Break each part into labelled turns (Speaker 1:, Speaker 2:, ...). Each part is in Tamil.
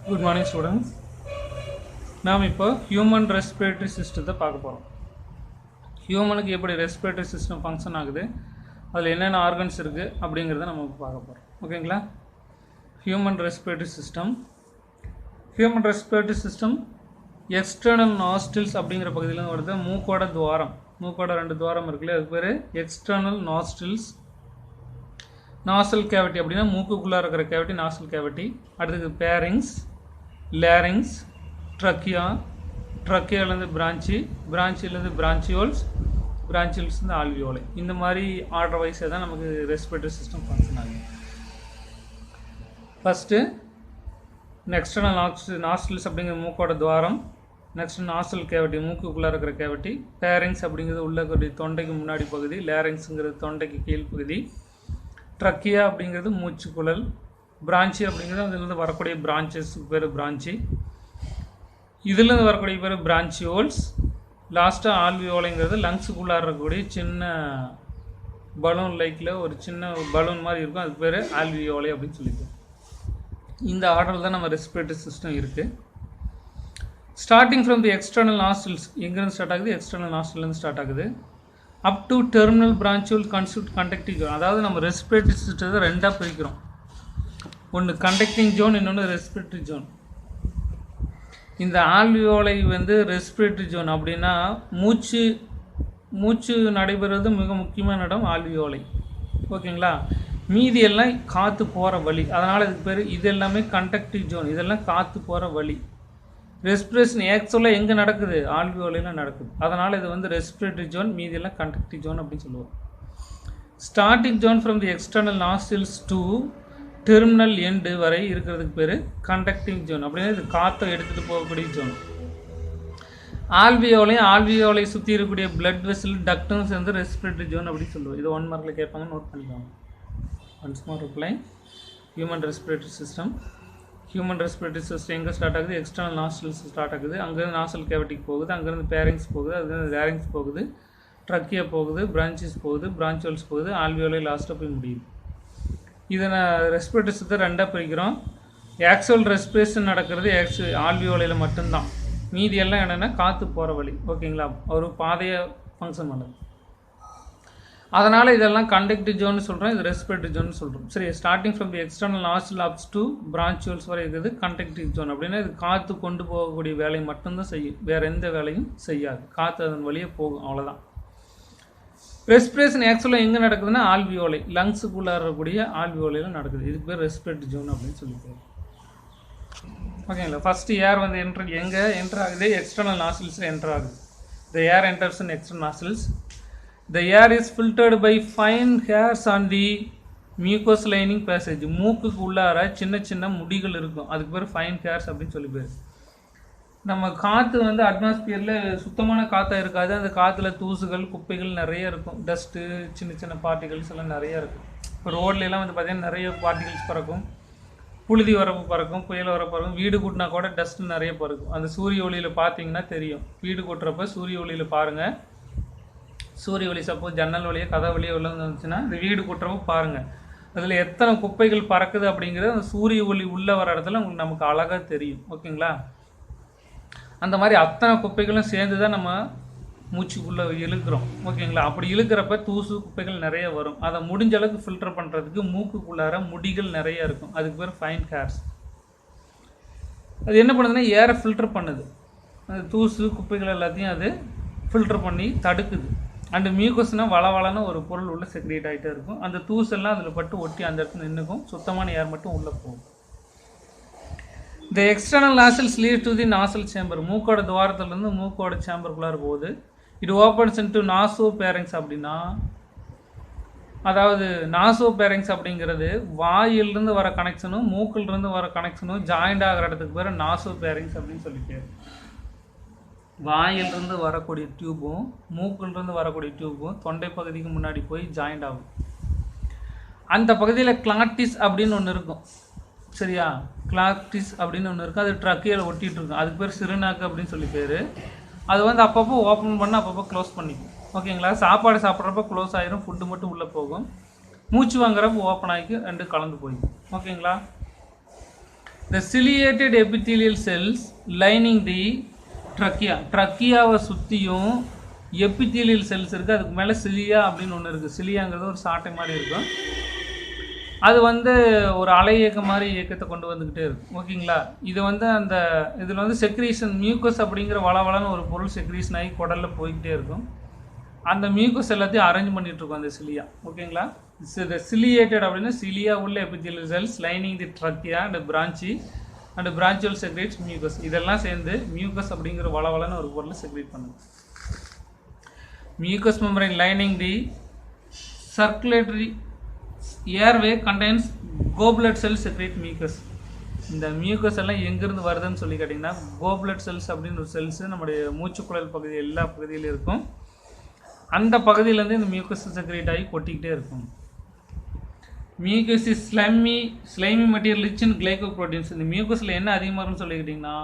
Speaker 1: Good morning students. நாம் இப்போ ஹியூமன் ரெஸ்பிரேட்டரி சிஸ்டத்தை பார்க்க போகிறோம். ஹியூமனுக்கு எப்படி ரெஸ்பிரேட்டரி சிஸ்டம் ஃபங்க்ஷன் ஆகுது, அதில் என்னென்ன ஆர்கன்ஸ் இருக்குது அப்படிங்கிறத நம்ம பார்க்க போகிறோம். ஓகேங்களா? Human respiratory system external nostrils அப்படிங்கிற பகுதியிலேருந்து வருது. மூக்கோட ரெண்டு துவாரம் இருக்குல்ல, அதுக்கு பேர் எக்ஸ்டர்னல் நாஸ்டில்ஸ். நாசல் கேவிட்டி அப்படின்னா மூக்குக்குள்ளே இருக்கிற கேவிட்டி நாசல் கேவிட்டி. அடுத்தது பேரிங்ஸ், லேரிங்ஸ், ட்ரக்கியாலேருந்து பிரான்ச்சிலேருந்து பிரான்ச்சியோல்ஸ்லேருந்து ஆல்வியோலை. இந்த மாதிரி ஆர்டர் வைஸாக தான் நமக்கு ரெஸ்பிரேட்டரி சிஸ்டம் ஃபங்க்ஷன் ஆகும். ஃபஸ்ட்டு எக்ஸ்டர்னல் நாஸ்டில்ஸ் அப்படிங்கிற மூக்கோட துவாரம், நெக்ஸ்ட் நாசல் கேவிட்டி மூக்குக்குள்ளே இருக்கிற கேவிட்டி, பேரிங்ஸ் அப்படிங்கிறது உள்ள தொண்டைக்கு முன்னாடி பகுதி, லேரிங்ஸுங்கிறது தொண்டைக்கு கீழ் பகுதி, ட்ரக்கியா அப்படிங்கிறது மூச்சுக்குழல், பிரான்ச்சி அப்படிங்கிறது அதுலேருந்து வரக்கூடிய பிரான்ச்சஸ்க்கு பேர் பிரான்ச்சி, இதுலேருந்து வரக்கூடிய பேர் பிரான்ச்சியோல்ஸ். லாஸ்ட்டாக ஆல்வியோலைங்கிறது லங்ஸுக்குள்ளே இருக்கக்கூடிய சின்ன பலூன் லைக்கில் ஒரு சின்ன பலூன் மாதிரி இருக்கும், அதுக்கு பேர் ஆல்வியோலை அப்படின்னு சொல்லியிருக்கோம். இந்த ஆர்டரில் தான் நம்ம ரெஸ்பிரேட்டரி சிஸ்டம் இருக்குது. Starting from the external nostrils, எங்கேருந்து ஸ்டார்ட் ஆகுது? எக்ஸ்டர்னல் நாஸ்டில்லேருந்து ஸ்டார்ட் ஆகுது. Up to terminal bronchiole constitute conducting zone. அதாவது நம்ம ரெஸ்பிரேட்டரி சிஸ்டத்தை ரெண்டாக பிரிக்கிறோம். ஒன்று கண்டக்டிங் ஜோன், இன்னொன்று ரெஸ்பிரேட்டரி ஜோன். இந்த ஆல்வியோலை ரெஸ்பிரேட்டரி ஜோன் அப்படின்னா மூச்சு நடைபெறுவது மிக முக்கியமான இடம் ஆல்வியோலை. ஓகேங்களா? மீதி எல்லாம் காற்று போகிற வழி, அதனால் இதுக்கு பேர் இது எல்லாமே கண்டக்டிவ் ஜோன். இதெல்லாம் காற்று போகிற வழி. ரெஸ்பிரேஷன் ஆக்சுவலாக எங்கே நடக்குது? ஆல்வியோலையில் நடக்குது. அதனால் இது ரெஸ்பிரேட்டரி ஜோன், மீதி எல்லாம் கண்டக்டிவ் ஜோன் அப்படின்னு சொல்லுவோம். Starting zone from the external nostrils to terminal end வரை இருக்கிறதுக்கு பேர் கண்டக்டிங் ஜோன். அப்படின்னா இது காற்றை எடுத்துகிட்டு போகக்கூடிய ஜோன். ஆல்வியோலை சுற்றி இருக்கக்கூடிய பிளட் வெசல் டக்டும் சேர்ந்து ரெஸ்பிரேட்டரி ஜோன் அப்படின்னு சொல்லுவோம். இது 1 மார்க்கில் கேட்பாங்க, நோட் பண்ணிக்கோங்க. Once more reply. Human respiratory system எங்கே ஸ்டார்ட் ஆகுது? எக்ஸ்டர்னல் நாஸ்டில்ஸ் ஸ்டார்ட் ஆகுது. அங்கேருந்து நாசல் கேவிட்டிக்கு போகுது, அங்கேருந்து பேரிங்ஸ் போகுது, அதுலேருந்து லேரிங்ஸ் போகுது, ட்ரக்கியா போகுது, பிரான்ச்சிஸ் போகுது, பிரான்ச்சியோல்ஸ் போகுது, ஆல்வியோலை லாஸ்ட்டாக போய் முடியுது. இதை நான் ரெஸ்பிரேட்டரி சிஸ்டத்தை ரெண்டாக பிரிக்கிறோம். ஆக்சுவல் ரெஸ்பிரேஷன் நடக்கிறது ஆல்வியோலையில் மட்டும்தான். மீதி எல்லாம் என்னென்னா காற்று போகிற வழி. ஓகேங்களா? ஒரு பாதையை ஃபங்க்ஷன் பண்ணுது. அதனால் இதெல்லாம் கண்டக்டிவ் ஜோன் சொல்கிறோம், இது ரெஸ்பிரேட்டரி ஜோன் சொல்கிறோம். சரி, starting from the external nostril ups to bronchioles வரை இருக்குது கண்டக்டிவ் ஜோன். அப்படின்னா இது காற்று கொண்டு போகக்கூடிய வேலையை மட்டும்தான் செய்யும், வேறு எந்த வேலையும் செய்யாது. காற்று அதன் வழியே போகும், அவ்வளோதான். ரெஸ்பிரேஷன் ஆக்சுவலாக எங்கே நடக்குதுன்னா ஆல்வியோலை, லங்ஸுக்குள்ளே இருக்கக்கூடிய ஆல்வியோலையில் நடக்குது. இதுக்கு பேர் ரெஸ்பிரேட்டரி ஜோன் அப்படின்னு சொல்லிட்டு. ஓகேங்களா? ஃபஸ்ட்டு ஏர் எங்கே என்ட்ரு ஆகுது? எக்ஸ்டர்னல் நாஸ்டில்ஸில் என்ட்ரு ஆகுது. The air enters in external nostrils. The air is filtered by fine hairs on the mucous lining passage. மூக்குக்கு உள்ளார சின்ன சின்ன முடிகள் இருக்கும், அதுக்கு பேர் ஃபைன் ஹேர்ஸ் அப்படின்னு சொல்லி பேர். நம்ம காற்று அட்மாஸ்பியரில் சுத்தமான காற்றாக இருக்காது. அந்த காற்றுல தூசுகள், குப்பைகள் நிறைய இருக்கும், டஸ்ட்டு, சின்ன சின்ன பார்ட்டிகல்ஸ் எல்லாம் நிறைய இருக்கும். இப்போ ரோட்லாம் பார்த்திங்கன்னா நிறைய பார்ட்டிகல்ஸ் பறக்கும், புழுதி வரப்பு பறக்கும், புயல் வரப்பு பறக்கும். வீடு கூட்டினா கூட டஸ்ட்டு நிறைய பறக்கும். அந்த சூரிய ஒளியில் பார்த்தீங்கன்னா தெரியும். வீடு கூட்டுறப்ப சூரிய ஒளியில் பாருங்கள். சூரிய ஒளி சப்போஸ் ஜன்னல் வழியே கதை வழியே உள்ள வந்துச்சுன்னா இந்த வீடு கூட்டுறப்போ பாருங்கள், அதில் எத்தனை குப்பைகள் பறக்குது அப்படிங்கிறது அந்த சூரிய ஒளி உள்ளே வர இடத்துல உங்களுக்கு நமக்கு அழகாக தெரியும். ஓகேங்களா? அந்த மாதிரி அத்தனை குப்பைகளும் சேர்ந்து தான் நம்ம மூச்சுக்குள்ளே இழுக்கிறோம். ஓகேங்களா? அப்படி இழுக்கிறப்ப தூசு குப்பைகள் நிறைய வரும். அதை முடிஞ்ச அளவுக்கு ஃபில்டர் பண்ணுறதுக்கு மூக்குக்குள்ளார முடிகள் நிறைய இருக்கும், அதுக்கு பேர் ஃபைன் ஹேர்ஸ். அது என்ன பண்ணுதுன்னா ஏரை ஃபில்டர் பண்ணுது. அந்த தூசு குப்பைகள் எல்லாத்தையும் அது ஃபில்டர் பண்ணி தடுக்குது. அண்டு மியூக்கஸ்னால் வளவளன்னு ஒரு பொருள் உள்ளே செக்ரேட் ஆகிட்டே இருக்கும். அந்த தூசெல்லாம் அதில் பட்டு ஒட்டி அந்த இடத்துல நின்றுக்கும், சுத்தமான ஏர் மட்டும் உள்ளே போகும். The external nostrils lead to the nasal chamber. மூக்கோட துவாரத்துலேருந்து மூக்கோட சேம்பருக்குள்ளார போகுது. It opens into nasopharynx. அப்படின்னா அதாவது நாசோ பேரிங்ஸ் அப்படிங்கிறது வாயிலிருந்து வர கனெக்ஷனும் மூக்கிலிருந்து வர கனெக்ஷனும் ஜாயிண்ட் ஆகிற இடத்துக்கு பேர் நாசோ பேரிங்ஸ் அப்படின்னு சொல்லிட்டு. வாயிலிருந்து வரக்கூடிய டியூபும் மூக்கிலிருந்து வரக்கூடிய டியூபும் தொண்டை பகுதிக்கு முன்னாடி போய் ஜாயிண்ட் ஆகும். அந்த பகுதியில் கிளாட்டிஸ் அப்படின்னு ஒன்று இருக்கும். சரியா? கிளாட்டிஸ் அப்படின்னு ஒன்று இருக்கும், அது ட்ரக்கியில் ஒட்டிகிட்டு இருக்கும். அதுக்கு பேர் சிறுநாக்கு அப்படின்னு சொல்லி பேர். அது அப்பப்போ ஓப்பன் பண்ண அப்பப்போ க்ளோஸ் பண்ணிக்கும். ஓகேங்களா? சாப்பாடு சாப்பிட்றப்ப க்ளோஸ் ஆகிரும், ஃபுட்டு மட்டும் உள்ளே போகும். மூச்சு வாங்குறப்ப ஓப்பன் ஆகி ரெண்டு கலந்து போயிடும். ஓகேங்களா? The ciliated epithelial cells lining the trachea. ட்ரக்கியாவை சுற்றியும் எபித்தீலியல் செல்ஸ் இருக்குது. அதுக்கு மேலே சிலியா அப்படின்னு ஒன்று இருக்குது. சிலியாங்கிறது ஒரு சாட்டை மாதிரி இருக்கும். அது வந்து ஒரு அலை இயக்கம் மாதிரி இயக்கத்தை கொண்டு வந்துக்கிட்டே இருக்கும். ஓகேங்களா? இது வந்து அந்த இதில் வந்து செக்ரீஷன் மியூக்கஸ் அப்படிங்கிற வளவளன்னு ஒரு பொருள் செக்ரீஷன் ஆகி குடலில் போய்கிட்டே இருக்கும். அந்த மியூக்கஸ் எல்லாத்தையும் அரேஞ்ச் பண்ணிகிட்டு இருக்கும் அந்த சிலியா. ஓகேங்களா? இந்த சிலியேட்டட் அப்படின்னா சிலியா உள்ள epithelial cells lining the trachea and bronchi and bronchial secretes mucus. இதெல்லாம் சேர்ந்து மியூக்கஸ் அப்படிங்கிற வளவளன்னு ஒரு பொருளை செக்ரேட் பண்ணுது. Mucus membrane lining the circulatory airway contains goblet cells secrete mucus. இந்த மியூக்கஸ் எல்லாம் எங்கேருந்து வருதுன்னு சொல்லி கேட்டிங்கன்னா கோப்லெட் செல்ஸ் அப்படின்னு ஒரு செல்ஸு நம்முடைய மூச்சுக்குழல் பகுதி எல்லா பகுதியிலும் இருக்கும். அந்த பகுதியிலேருந்து இந்த மியூக்கஸ் செக்ரேட் ஆகி கொட்டிக்கிட்டே இருக்கும். Mucus is slimy material rich in glycoproteins. இந்த மியூக்கஸில் என்ன அதிகமாக இருக்குன்னு சொல்லிக்கிட்டிங்கன்னா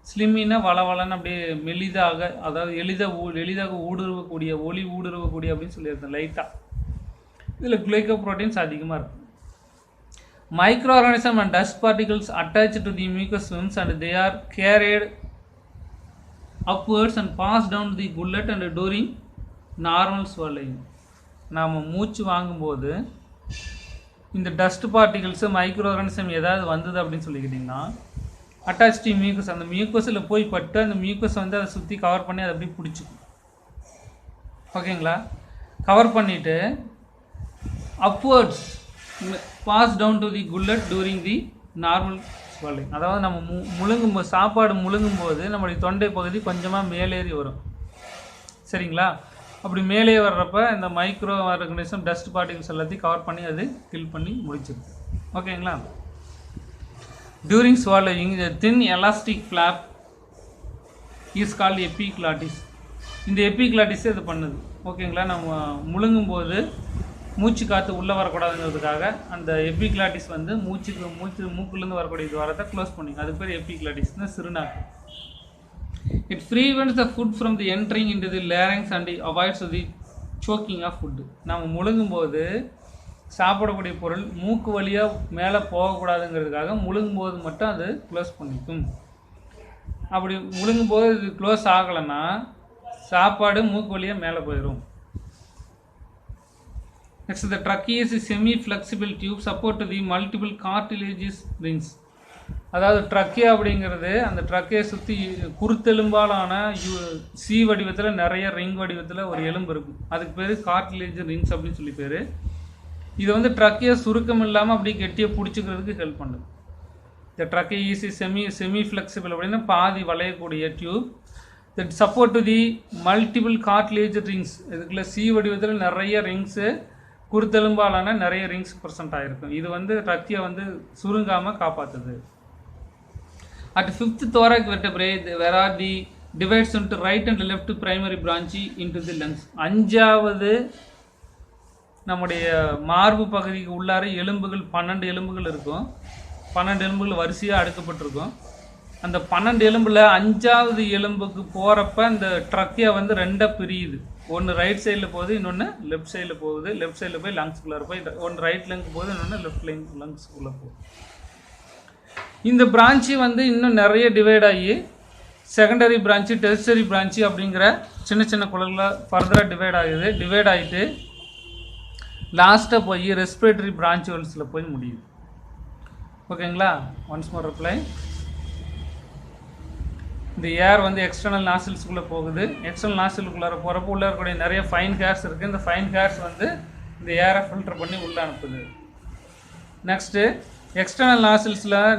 Speaker 1: ஸ்லிம்மினா வளவளன்னு அப்படியே மெலிதாக, அதாவது எளிதாக ஊடுருவக்கூடிய ஒளி ஊடுருவக்கூடிய அப்படின்னு சொல்லியிருந்தேன் லைட்டாக. இதில் கிளைகோப்ரோட்டீன்ஸ் அதிகமாக இருக்கும். Micro organism and dust particles attach to the mucus films and they are carried upwards and pass down the gullet and during normal swallowing. நாம் மூச்சு வாங்கும்போது இந்த டஸ்ட் பார்ட்டிகல்ஸு மைக்ரோ ஆர்கானிசம் ஏதாவது வந்தது அப்படின்னு சொல்லிக்கிட்டிங்கன்னா அட்டாச் டு மியூக்கஸ், அந்த மியூக்கஸில் போய் பட்டு அந்த மியூக்கஸ் வந்து அதை சுற்றி கவர் பண்ணி அதை அப்படியே பிடிச்சிக்கும். ஓகேங்களா? கவர் பண்ணிவிட்டு upwards pass down to the gullet during the normal swallowing. அதாவது நம்ம சாப்பாடு முழுங்கும்போது நம்மளுடைய தொண்டை பகுதி கொஞ்சமாக மேலேறி வரும். சரிங்களா? அப்படி மேலே வர்றப்ப இந்த மைக்ரோ ஆர்கானிசம் டஸ்ட் பார்ட்டிகல்ஸ் எல்லாத்தையும் கவர் பண்ணி அது கில் பண்ணி முடிச்சிருக்கு. ஓகேங்களா? During swallowing the thin elastic flap is called epiglottis. இந்த எபிக்ளாட்டிஸே இது பண்ணுது. ஓகேங்களா? நம்ம முழுங்கும்போது மூச்சு காற்று உள்ளே வரக்கூடாதுங்கிறதுக்காக அந்த எபிக்ளாட்டிஸ் வந்து மூக்குலேருந்து வரக்கூடிய துவாரத்தை க்ளோஸ் பண்ணிங்க. அதுக்கு பேர் எபிக்ளாட்டிஸ்னு சிறுநாக்கு. It prevents the food from the entering into the larynx and avoids the choking of food. நாம் முழுங்கும்போது சாப்பிடக்கூடிய பொருள் மூக்கு வழியாக மேலே போகக்கூடாதுங்கிறதுக்காக முழுங்கும்போது மட்டும் அது க்ளோஸ் பண்ணிக்கும். அப்படி முழுங்கும்போது இது க்ளோஸ் ஆகலைன்னா சாப்பாடு மூக்கு வழியாக மேலே போயிடும். Next, the trachea is a semi-flexible tube support to the multiple cartilaginous rings. அதாவது ட்ரக்கியா அப்படிங்கிறது அந்த ட்ரக்கையை சுற்றி குருத்தெலும்பாலான சி வடிவத்தில் நிறைய ரிங் வடிவத்தில் ஒரு எலும்பு இருக்கும். அதுக்கு பேர் கார்டிலேஜ் ரிங்ஸ் அப்படின்னு சொல்லி பேர். இது வந்து ட்ரக்கியா சுருக்கம் இல்லாமல் அப்படி கெட்டியாக பிடிச்சிக்கிறதுக்கு ஹெல்ப் பண்ணுது. இந்த ட்ரக்கே ஈஸி செமி ஃப்ளெக்சிபிள் அப்படின்னா பாதி வளையக்கூடிய tube. That support to the multiple cartilage rings. இதுக்குள்ள சி வடிவத்தில் நிறைய ரிங்ஸு குருத்தெலும்பாலான நிறைய ரிங்ஸ் ப்ரெசென்ட் ஆகிருக்கும். இது வந்து ட்ரக்கியை வந்து சுருங்காமல் காப்பாற்றுது. At fifth thoracic vertebrae, where are the divides into right and left primary branch into the lungs. அஞ்சாவது நம்முடைய மார்பு பகுதிக்கு உள்ளார எலும்புகள் 12 எலும்புகள் இருக்கும். 12 எலும்புகள் வரிசையாக அடுக்கப்பட்டிருக்கும். அந்த 12 எலும்பில் 5வது எலும்புக்கு போகிறப்ப இந்த ட்ரக்கியா வந்து ரெண்டாக பிரியுது. ஒன்று ரைட் சைடில் போகுது, இன்னொன்று லெஃப்ட் சைடில் போகுது. லெஃப்ட் சைடில் போய் லங்ஸ்குள்ளே போய் ஒன்று ரைட் லங்க்கு போகுது, இன்னொன்று லெஃப்ட் லங்ஸ்குள்ளே போகுது. இந்த பிரான்ச்சு வந்து இன்னும் நிறைய டிவைட் ஆகி செகண்டரி பிரான்ச்சு டெர்சரி பிரான்ச்சு அப்படிங்கிற சின்ன சின்ன குழல்களாக ஃபர்தராக டிவைட் ஆகிட்டு லாஸ்ட்டாக போய் ரெஸ்பிரேட்டரி பிரான்ச்சுவல்ஸில் போய் முடியுது. ஓகேங்களா? Once more reply. இந்த ஏர் வந்து எக்ஸ்டர்னல் நாசில்ஸுக்குள்ளே போகுது. எக்ஸ்டர்னல் நாசிலுக்குள்ளார போகிறப்போ உள்ளே இருக்கக்கூடிய நிறைய ஃபைன் ஹேர்ஸ் இருக்குது. இந்த ஃபைன் ஹேர்ஸ் வந்து இந்த ஏரை ஃபில்டர் பண்ணி உள்ளே அனுப்புது. நெக்ஸ்ட்டு எக்ஸ்டர்னல்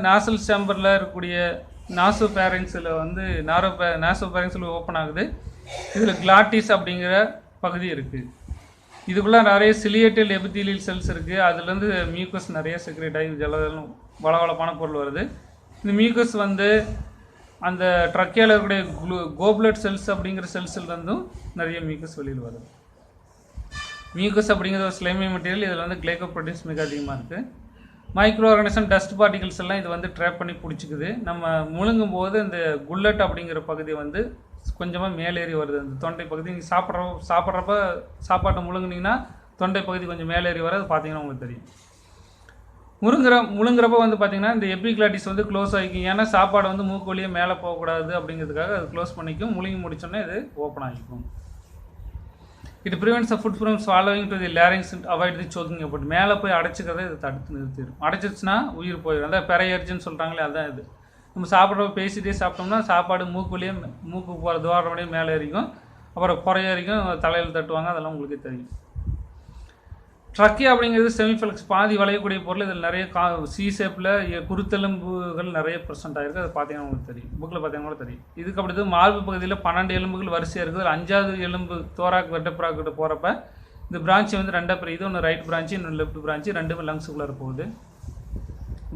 Speaker 1: நாசில் சேம்பரில் இருக்கக்கூடிய நாசோபேரிங்ஸில் வந்து நாசோபேரிங்ஸில் ஓப்பன் ஆகுது. இதில் கிளாட்டிஸ் அப்படிங்கிற பகுதி இருக்குது. இதுக்குள்ளே நிறைய சிலியேட்டல் எபித்தீலியல் செல்ஸ் இருக்குது. அதுலேருந்து மியூக்கஸ் நிறைய செக்ரேட் ஆகி ஜலம் வளவளப்பான பொருள் வருது. இந்த மியூக்கஸ் வந்து அந்த ட்ரக்கியாவில் இருக்கக்கூடிய கோப்லெட் செல்ஸ் அப்படிங்கிற செல்ஸ்லேருந்தும் நிறைய மியூக்கஸ் வெளியில் வருது. மியூக்கஸ் அப்படிங்கிற ஒரு ஸ்லைமி மெட்டீரியல். இதில் வந்து கிளைகோப்ரோட்டீன்ஸ் மிக அதிகமாக இருக்குது. மைக்ரோ ஆர்கானிசம் டஸ்ட் பார்ட்டிகல்ஸ் எல்லாம் இது வந்து ட்ராப் பண்ணி பிடிச்சிக்குது. நம்ம முழுங்கும் போது இந்த குல்லட் அப்படிங்கிற பகுதி வந்து கொஞ்சமாக மேலேறி வருது. அந்த தொண்டை பகுதி நீங்கள் சாப்பிட்றப்ப சாப்பாட்டை முழுங்குனீங்கன்னா தொண்டை பகுதி கொஞ்சம் மேலேறி வர அது பார்த்தீங்கன்னா உங்களுக்கு தெரியும். முழுங்குறப்ப வந்து பார்த்தீங்கன்னா இந்த எபிக்ளாட்டிஸ் வந்து க்ளோஸ் ஆகிக்கும். ஏன்னா சாப்பாடு வந்து மூக்கு வழியே மேலே போகக்கூடாது அப்படிங்கிறதுக்காக அது க்ளோஸ் பண்ணிக்கும். முழுங்கி முடிச்சோன்னே இது ஓப்பன் ஆகிக்கும். It prevents food from swallowing to the லேரிங்ஸ் avoid the soaking அப்படி மேலே போய் அடைச்சிக்கிறத இது தடுத்து நிறுத்திடும். அடைச்சிச்சுன்னா உயிர் போயிடும். அதான் பெரையர்ஜின்னு சொல்கிறாங்களே, அதுதான் இது. நம்ம சாப்பிட்றப்ப பேசிகிட்டே சாப்பிட்டோம்னா சாப்பாடு மூக்கு வழியே மூக்கு போகிற துவாரம் வழியே மேலே ஏறிக்கும். அப்புறம் குறைய வரைக்கும் தலையில் தட்டுவாங்க. அதெல்லாம் உங்களுக்கே தெரியும். ட்ரக்கி அப்படிங்கிறது செமிஃப்ளெக்ஸ் பாதி வளையக்கூடிய பொருள். இதில் நிறைய சி ஷேப்பில் குருத்தெலும்புகள் நிறைய ப்ரெசென்ட் ஆகிருக்கு. அது பார்த்தீங்கன்னா உங்களுக்கு தெரியும். புக்கில் பார்த்தீங்கன்னா கூட தெரியும். இதுக்கு அப்படி மார்பு பகுதியில் 12 எலும்புகள் வரிசையாக இருக்குது. 5வது எலும்பு தோராக் வெட்டப்ராக்கிட்ட போகிறப்ப இந்த பிரான்ச்சு வந்து 2 பிரி. இது ஒன்று ரைட் பிரான்ச்சு, இன்னொன்று லெஃப்ட் பிரான்ச்சு. 2 லங்ஸுக்குள்ளே போகுது.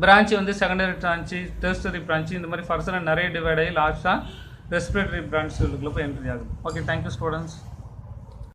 Speaker 1: பிரான்ச்சு வந்து செகண்டரி பிரான்ச்சு, டெர்ஷரி பிரான்ச்சு, இந்த மாதிரி ஃபர்ஸ்ட் நிறைய டிவைட் ஆகி லாஸ்ட்டாக ரெஸ்பிரேட்டரி பிரான்ச்சுகளுக்குள்ளே போய் என்ட்ரி ஆகுது. Okay, thank you students.